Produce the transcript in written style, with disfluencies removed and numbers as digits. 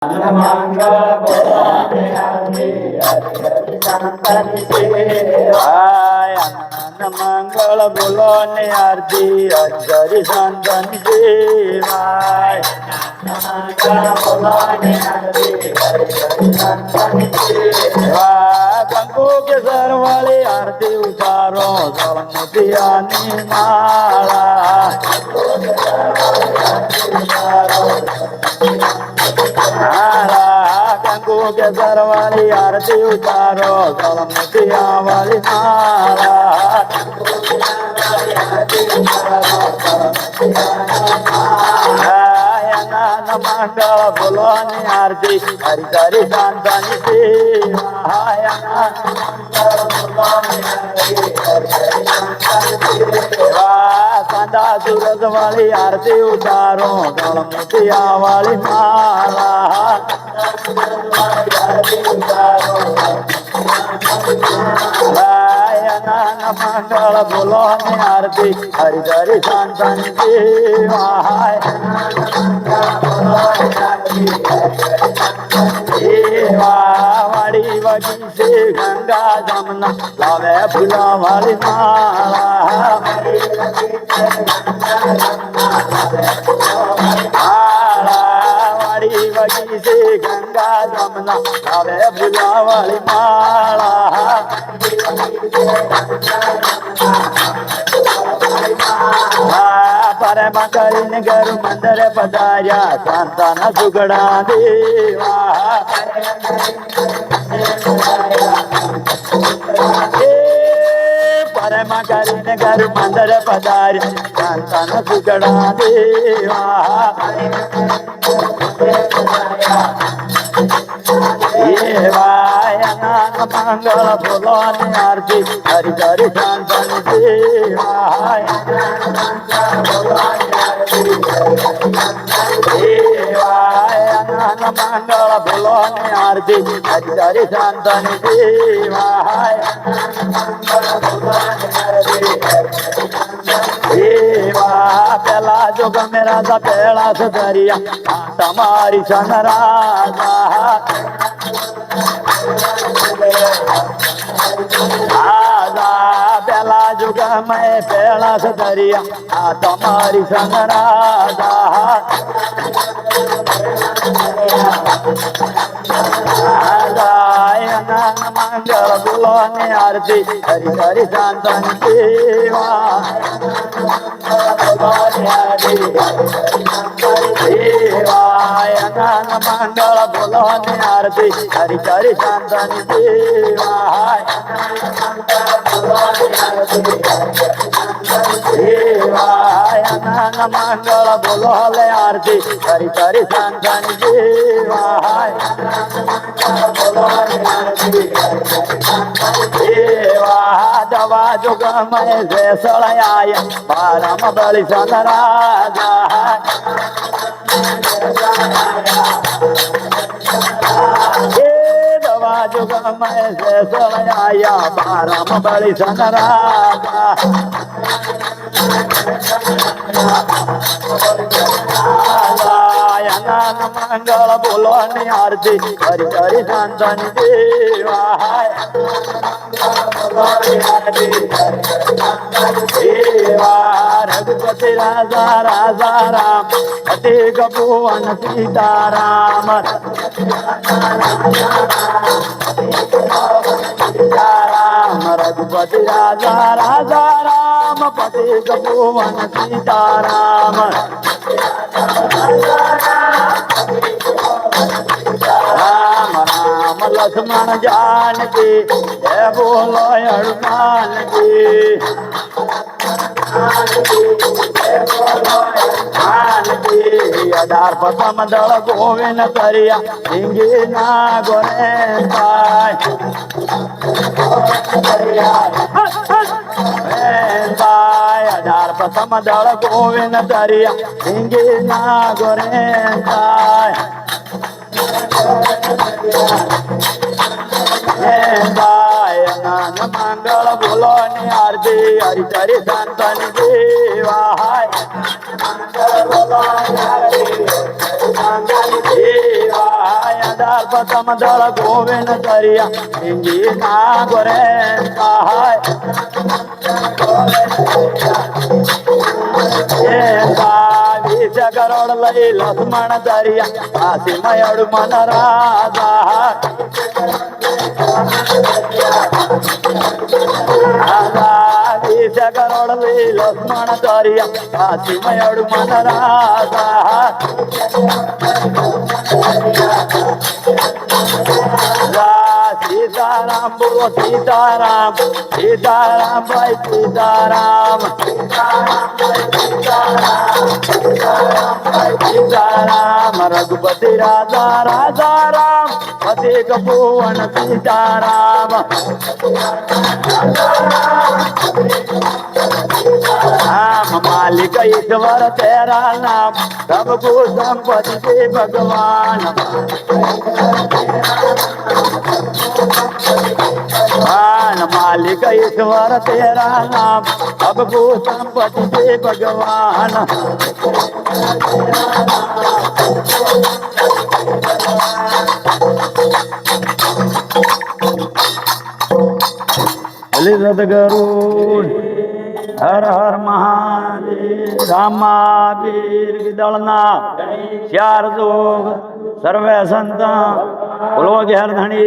મંગળ બોલાને આરતી હરિ સંતની સેવાય મંગળ બોલો ને આરતી હરિ સંતની સેવાય મંગળ બોલો ને આરતી હરિ સંતની સેવાય કંકુ કે સરવાળી આરતી ઉતારો મોતિયાની માળા કંકુ કે સરવાળી આરતી ઉતારો મોતિયા વાળી માળા મંગળ બોલો ને આરતી હરિ હરિ શાંતાની સેવાય કાંદા સુરત વાળી આરતી ઉતારો મોતિયા વાળી માળા મંગળ બોલો ને આરતી હરિ હરિ શાંતાની સેવાય વાળી વગી છે ગંગા જમના લાવે ફૂલા વાળી માળા વાળી વગી છે ગંગા જમના લાવે ફૂલા વાળી માળા પરમાં કરીને ઘર મંદિરે પધાર્યા શાંતાના સુગડા દેવા પરમાં કરીને ઘર મંદિરે પધાર્યા શાંતાના સુગડા દેવા મંગળ બોલો ને આરતી હરિ હરિ શાંતની સેવાય મંગળ બોલો ને આરતી હરિ હરિ શાંતની સેવાય પેલા જો ગમે રાજા પેલા સદરિયા તમારી સન રાજા પેલા જુગ મેં પેલા સદરિયા તમારી સંગ રાજા મંગળ બોલો ને આરતી હરિ હરિ શાંતની સેવા મંગળ બોલો ને આરતી હરિ હરિ શાંતની સેવાય મંગળ બોલો લે આરતી હરિ હરિ શાંતની સેવાય દવા જોગ મેં સળાયા બારમ બળી સન રાજા દવા જોગ મેં સળાયા બારમ બળી સન રાજા મંગળ બોલો ને આરતી હરિ હરિ શાંતની સેવાય રઘુપતિ રાજા રાજા રામ પતિ ગભુવન સીતારામ રઘુપતિ રાજા રાજા રામ પતિ ગભુવન સીતારામ રામ રામ લક્ષ્મણ जानकी जय बोलो हनुमान जी अडार पतम दल गोविंद करिया हिंगी ना गोरे अडार पतम दल गोविंद करिया हिंगी ना गोरे मंगल बोलो ने आरती हरि हरि शांतनि देवाय मंगल बोलो ने आरती हरि शांतनि देवाय डाल पतम दल गोविंद दरिया इंगी ना गोरे सहाय बीस करोड़ लई लक्ष्मण दरिया काशी मयड़ मन राजा 20 करोड़ लई लक्ष्मण दरिया काशी मयड़ मन राजा सीताराम बोलो सीताराम सीताराम भाई सीताराम सीताराम रघुपति राजा राजा राम पति भुवन सीताराम राम मालिक ईश्वर तेरा नाम सबको संपत्ति से भगवान मालिक ईश्वर तेरा नाम सबको संपत्ति से भगवान गरुड़ हर हर महादेव रामा वीर दलना चार जोग सर्वे संता बोलो हर धनी